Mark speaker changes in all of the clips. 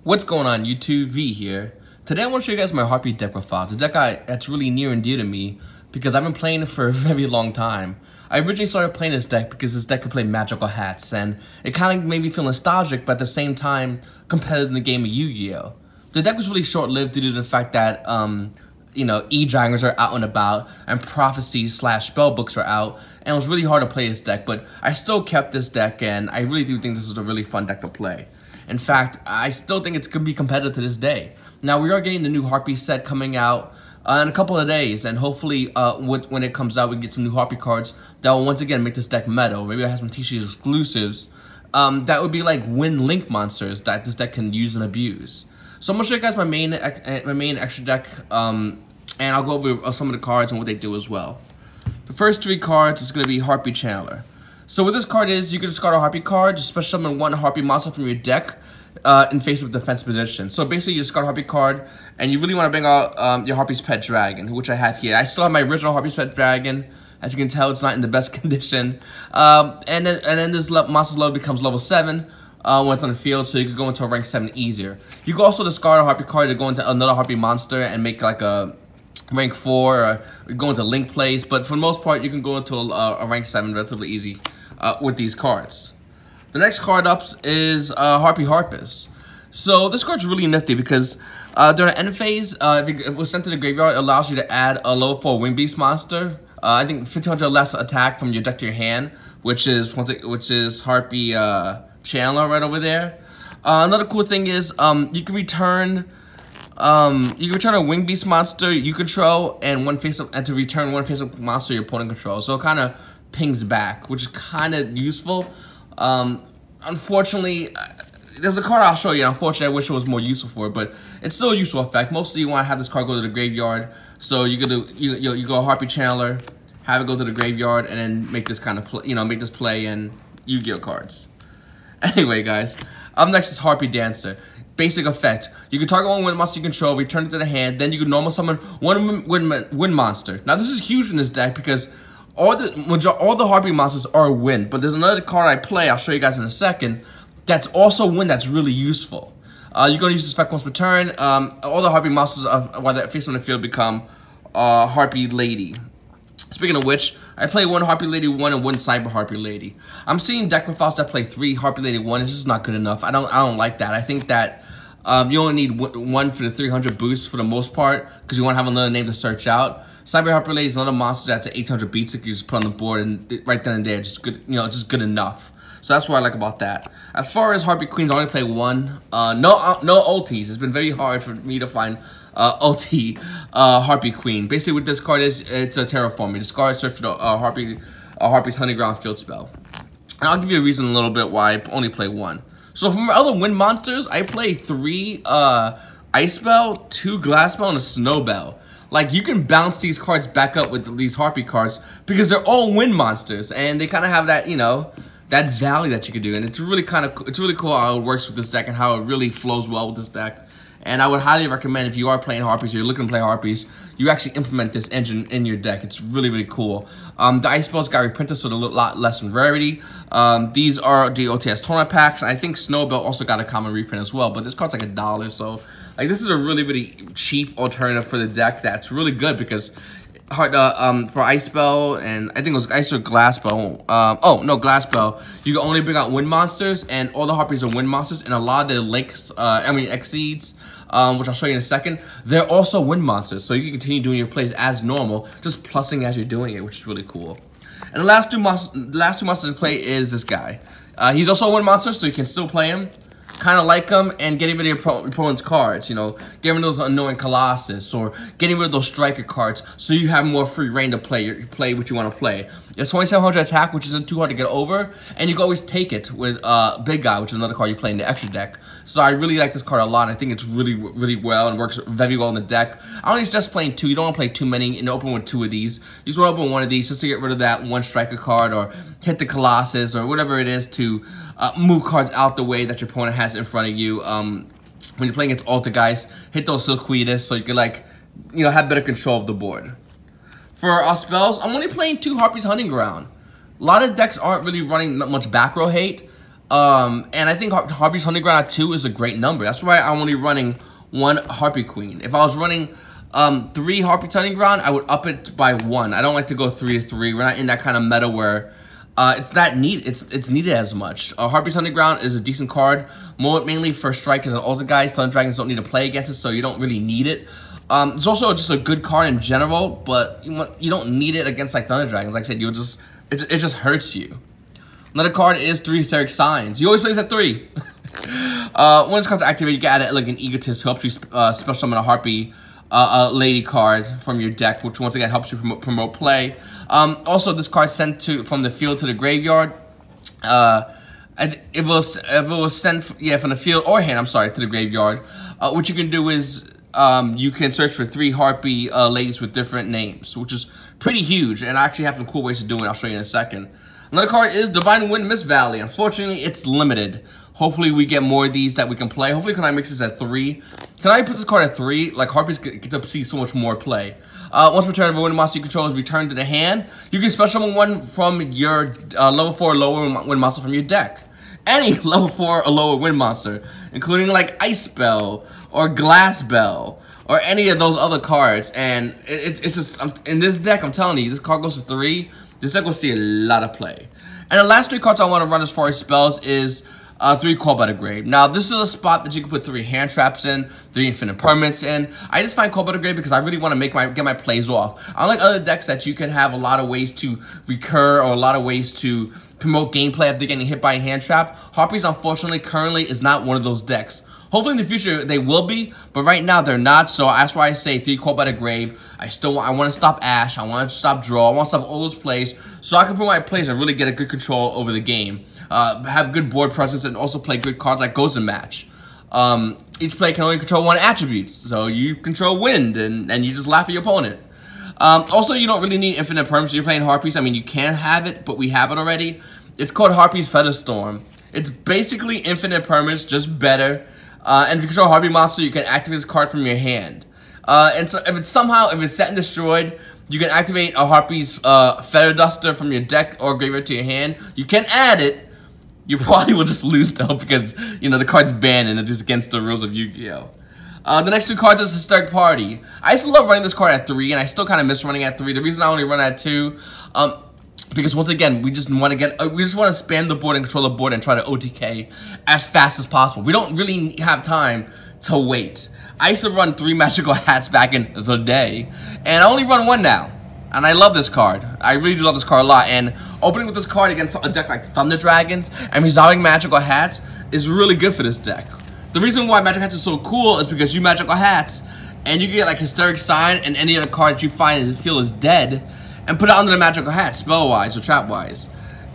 Speaker 1: What's going on YouTube? V here. Today I want to show you guys my Harpy deck profile. It's a deck that's really near and dear to me because I've been playing it for a very long time. I originally started playing this deck because this deck could play magical hats and it kind of made me feel nostalgic but at the same time competitive in the game of Yu-Gi-Oh! The deck was really short-lived due to the fact that E-Dragons are out and about and Prophecy / spell books are out and it was really hard to play this deck, but I still kept this deck and I really do think this is a really fun deck to play. In fact, I still think it's going to be competitive to this day. Now, we are getting the new Harpy set coming out in a couple of days, and hopefully when it comes out, we can get some new Harpy cards that will once again make this deck meta. Maybe I have some TCG exclusives that would be like win link monsters that this deck can use and abuse. So I'm going to show you guys my main extra deck, and I'll go over some of the cards and what they do as well. The first three cards is going to be Harpie Channeler. So what this card is, you can discard a Harpy card, just special summon one Harpy monster from your deck in face of defense position. So basically you discard a Harpy card, and you really want to bring out your Harpy's Pet Dragon, which I have here. I still have my original Harpy's Pet Dragon. As you can tell, it's not in the best condition. And then this monster's level becomes level 7 when it's on the field, so you can go into a rank 7 easier. You can also discard a Harpy card to go into another Harpy monster and make like a rank 4 or go into link plays, but for the most part you can go into a rank 7 relatively easy with these cards. The next card up is Harpy Harpus. So this card's really nifty because during the end phase, if it was sent to the graveyard, it allows you to add a level 4 Wing Beast monster. I think 1500 less attack from your deck to your hand, which is Harpie Channeler right over there. Another cool thing is you can return a Wing Beast monster you control and to return one face-up monster your opponent controls. So it kind of pings back, which is kind of useful. Unfortunately, there's a card I'll show you. Unfortunately, I wish it was more useful for it, but it's still a useful effect. Mostly, you want to have this card go to the graveyard. So you go Harpy Channeler, have it go to the graveyard, and then make this kind of make this play in Yu-Gi-Oh cards. Anyway, guys, up next is Harpy Dancer. Basic effect: you can target one wind monster you control, return it to the hand, then you can normal summon one wind monster. Now this is huge in this deck because all the Harpy monsters are wind, but there's another card I play, I'll show you guys in a second, that's also wind that's really useful. You're going to use this effect once per turn. All the Harpy monsters, while they're facing on the field, become Harpy Lady. Speaking of which, I play one Harpy Lady 1 and one Cyber Harpy Lady. I'm seeing deck profiles that play 3 Harpy Lady 1. It's just not good enough. I don't like that. I think that you only need one for the 300 boost for the most part, because you want to have another name to search out. Cyber Harpy Lady is another monster that's at 800 beats that you just put on the board, and right then and there, just good, just good enough. So that's what I like about that. As far as Harpy Queens, I only play one. No ultis. It's been very hard for me to find ulti Harpy Queen. Basically, what this card is, it's a terraform. You discard, search for the Harpy's Honeyground field spell. And I'll give you a reason a little bit why I only play one. So for my other wind monsters, I play 3 Ice Spell, 2 Glass Spell, and a Snow Bell. Like, you can bounce these cards back up with these Harpy cards because they're all wind monsters, and they kind of have that, that value that you can do. And it's really cool how it works with this deck and how it really flows well with this deck. And I would highly recommend, if you are playing Harpies or you're looking to play Harpies, you actually implement this engine in your deck. It's really, really cool. The Ice Spells got reprinted, so they're a lot less in rarity. These are the OTS tournament packs. I think Snowbell also got a common reprint as well, but this card's like $1, so like this is a really, really cheap alternative for the deck that's really good because for Ice Spell, and I think it was Ice or Glass Spell. Glass Spell. You can only bring out wind monsters, and all the Harpies are wind monsters, and a lot of their links, Exceeds, which I'll show you in a second, they're also wind monsters, so you can continue doing your plays as normal, just plussing as you're doing it, which is really cool. And the last two monsters to play is this guy. He's also a wind monster, so you can still play him. Kind of like them, and getting rid of your opponent's cards, getting rid of those annoying Colossus, or getting rid of those striker cards, so you have more free reign to play what you want to play. It's 2700 attack, which isn't too hard to get over, and you can always take it with Big Guy, which is another card you play in the extra deck. So I really like this card a lot. I think it's really, really well and works very well in the deck. I only suggest playing 2. You don't want to play too many and open with 2 of these. You just want to open one of these just to get rid of that one striker card, or hit the Colossus, or whatever it is to move cards out the way that your opponent has in front of you. When you're playing against Alta guys, hit those Silquetus so you can have better control of the board. For our spells, I'm only playing 2 Harpy's Hunting Ground. A lot of decks aren't really running that much back row hate. And I think Harpy's Hunting Ground at 2 is a great number. That's why I'm only running 1 Harpy Queen. If I was running 3 Harpy Hunting Ground, I would up it by 1. I don't like to go 3 to 3. We're not in that kind of meta where it's needed as much. Harpy's Hunting Ground is a decent card, mainly for strikers and ultra guys. Thunder Dragons don't need to play against it, so you don't really need it. It's also just a good card in general, but you don't need it against like Thunder Dragons. Like I said, it just hurts you. Another card is 3 Hysteric Signs. He always plays at 3. When this card's activated, you can add it like an Egotist who helps you special summon a Harpy Lady card from your deck, which once again helps you promote play. Also, this card sent from the field to the graveyard. And it was sent from the field or hand, to the graveyard. What you can do is you can search for 3 Harpy ladies with different names, which is pretty huge, and I actually have some cool ways to do it. I'll show you in a second. Another card is Divine Wind Mist Valley. Unfortunately, it's limited. Hopefully, we get more of these that we can play. Hopefully, Konami makes this at 3. Konami puts this card at 3. Like, Harpies get to see so much more play. Once per turn, if a wind monster you control is returned to the hand, you can special summon one from your level 4 or lower wind monster from your deck. Any level 4 or lower wind monster, including like Ice Bell or Glass Bell or any of those other cards. And it's just, in this deck, I'm telling you, this card goes to 3. This deck will see a lot of play. And the last 3 cards I want to run as far as spells is 3 Call by the Grave. Now, this is a spot that you can put 3 hand traps in, 3 infinite permanents in. I just find Call by the Grave because I really want to get my plays off. Unlike other decks that you can have a lot of ways to recur or a lot of ways to promote gameplay after getting hit by a hand trap, Harpies, unfortunately, currently is not one of those decks. Hopefully in the future they will be, but right now they're not. So that's why I say 3 Call by the Grave. I want to stop Ash. I want to stop Draw. I want to stop all those plays so I can put my plays and really get a good control over the game. Have good board presence and also play good cards like Ghost and Match. Each play can only control 1 attribute, so you control wind and you just laugh at your opponent. Also, you don't really need infinite perms if you're playing Harpies. I mean, you can have it, but we have it already. It's called Harpy's Featherstorm. It's basically infinite perms, just better. And if you control a Harpy monster, you can activate this card from your hand. And so if it's set and destroyed, you can activate a Harpy's Feather Duster from your deck or graveyard to your hand. You can add it. You probably will just lose though because, you know, the card's banned and it's just against the rules of Yu-Gi-Oh! The next 2 cards is Hysteric Party. I used to love running this card at 3, and I still kind of miss running at 3. The reason I only run at 2, because once again, we just want to span the board and control the board and try to OTK as fast as possible. We don't really have time to wait. I used to run 3 Magical Hats back in the day, and I only run 1 now. And I love this card. I really do love this card a lot. And opening with this card against a deck like Thunder Dragons and resolving Magical Hats is really good for this deck. The reason why Magical Hats is so cool is because you Magical Hats and you get like Hysteric Sign and any other card that you feel is dead and put it under the Magical Hat, spell-wise or trap-wise.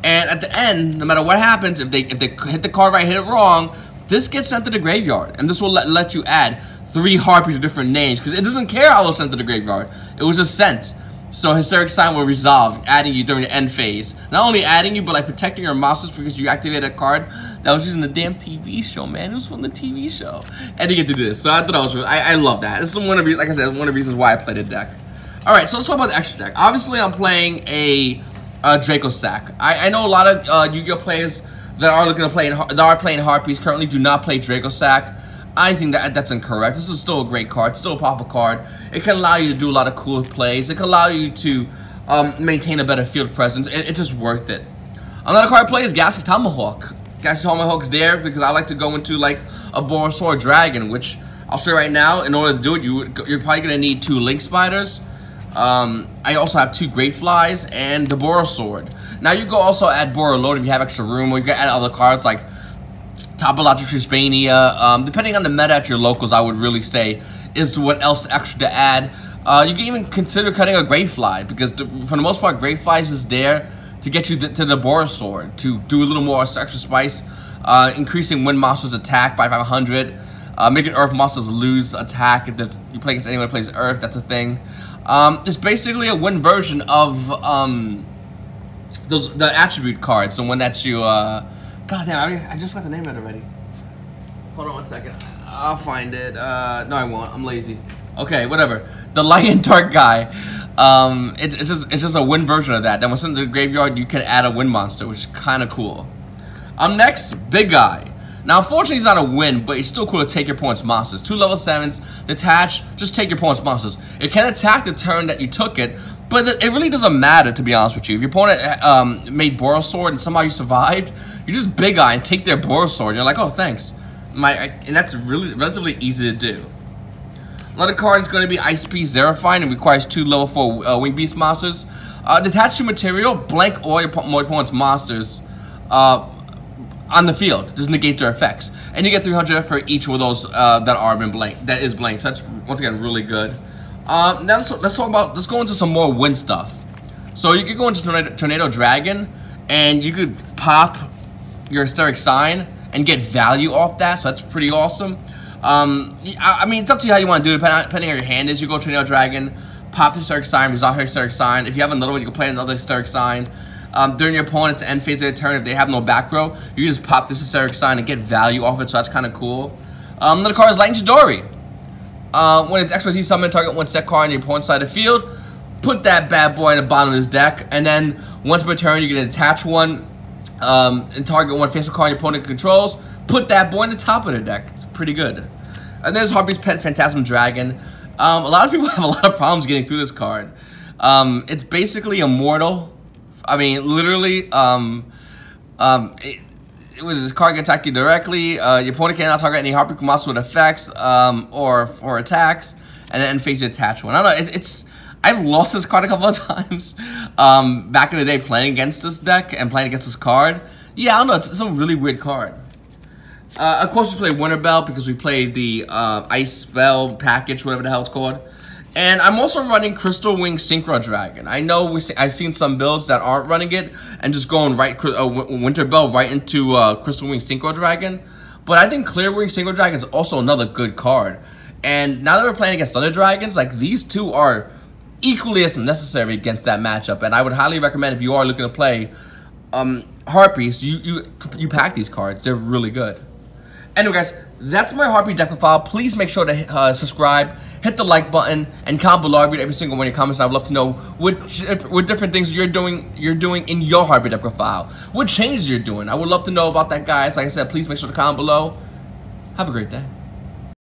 Speaker 1: And at the end, no matter what happens, if they hit the card right, hit it wrong, this gets sent to the graveyard. And this will let you add 3 Harpies with different names because it doesn't care how it was sent to the graveyard. It was just sent. So Hysteric Sign will resolve, adding you during the end phase. Not only adding you, but like protecting your monsters because you activated a card that was using the damn TV show, man. It was from the TV show. And you get to do this. So I thought that was really, I love that. This is one of the, like I said, one of the reasons why I play the deck. Alright, so let's talk about the extra deck. Obviously, I'm playing a Draco Sack. I know a lot of Yu-Gi-Oh players that are looking to play playing Harpies currently do not play Draco Sack. I think that's incorrect. This is still a great card, still a powerful card. It can allow you to do a lot of cool plays. It can allow you to maintain a better field presence. It's just worth it. Another card I play is Galaxy Tomahawk. Galaxy Tomahawk's there because I like to go into like a Borosaur Dragon, which I'll show you right now. In order to do it, you're probably going to need 2 Link Spiders. I also have 2 Great Flies and the Borosword. Now you can also add Boroload if you have extra room, or you can add other cards like Topological Trispania. Depending on the meta at your locals, I would really say is what else extra to add. You can even consider cutting a Great Fly because for the most part, Great Flies is there to get you to the Borosword to do a little more extra spice, increasing Wind Monster's attack by 500, making Earth Monsters lose attack if you play against anyone who plays Earth. That's a thing. It's basically a Wind version of the attribute cards, the one that you God damn, I just forgot the name of it already. Hold on 1 second. I'll find it. No, I won't. I'm lazy. Okay, whatever. The Light and Dark guy. It's just a wind version of that. Then when sent to the graveyard, you can add a wind monster, which is kind of cool. Next, Big Guy. Now, unfortunately, he's not a win, but it's still cool to take your opponent's monsters. 2 level 7s, detach, just take your opponent's monsters. It can attack the turn that you took it, but it really doesn't matter, to be honest with you. If your opponent made Boros Sword and somehow you survived, you just Big Guy and take their Boros Sword. You're like, oh, thanks. And that's relatively easy to do. Another card is going to be Beast Zerofyne and requires 2 level 4 Wing Beast monsters. Detach 2 material, blank all your opponent's monsters on the field. Just negate their effects. And you get 300 for each of those that is blank. So that's, once again, really good. Now let's go into some more win stuff. So you could go into Tornado Dragon, and you could pop your Hysteric Sign and get value off that. So that's pretty awesome. I mean, it's up to you how you want to do it, depending on your hand is. You go Tornado Dragon, pop the Hysteric Sign, resolve her Hysteric Sign. If you have another one, you can play another Hysteric Sign. During your opponent's end phase of their turn, if they have no back row, you just pop this Hysteric Sign and get value off it, so that's kind of cool. Another card is Lightning Chidori. When it's XYZ summon, target 1 set card on your opponent's side of the field, put that bad boy in the bottom of his deck, and then once per turn, you can attach one and target 1 face card your opponent controls, put that boy in the top of their deck. It's pretty good. And there's Harpy's Pet Phantasm Dragon. A lot of people have a lot of problems getting through this card. It's basically immortal. I mean, literally, it was this card can attack you directly. Your opponent cannot target any Harpy monster with effects or attacks, and then face your attach one. I don't know. I've lost this card a couple of times back in the day playing against this deck and playing against this card. Yeah, I don't know. It's a really weird card. Of course, we played Winter Bell because we played the Ice Spell package, whatever the hell it's called. And I'm also running Crystal Wing Synchro Dragon. I know I've seen some builds that aren't running it and just going Winter Bell right into Crystal Wing Synchro Dragon. But I think Clear Wing Synchro Dragon is also another good card. And now that we're playing against Thunder Dragons, like these two are equally as necessary against that matchup. And I would highly recommend if you are looking to play Harpies, you pack these cards. They're really good. Anyway, guys, that's my Harpy deck profile. Please make sure to subscribe, hit the like button, and comment below. I read every single one of your comments, and I'd love to know what different things you're doing in your Harpy deck profile. What changes you're doing. I would love to know about that, guys. Like I said, please make sure to comment below. Have a great day.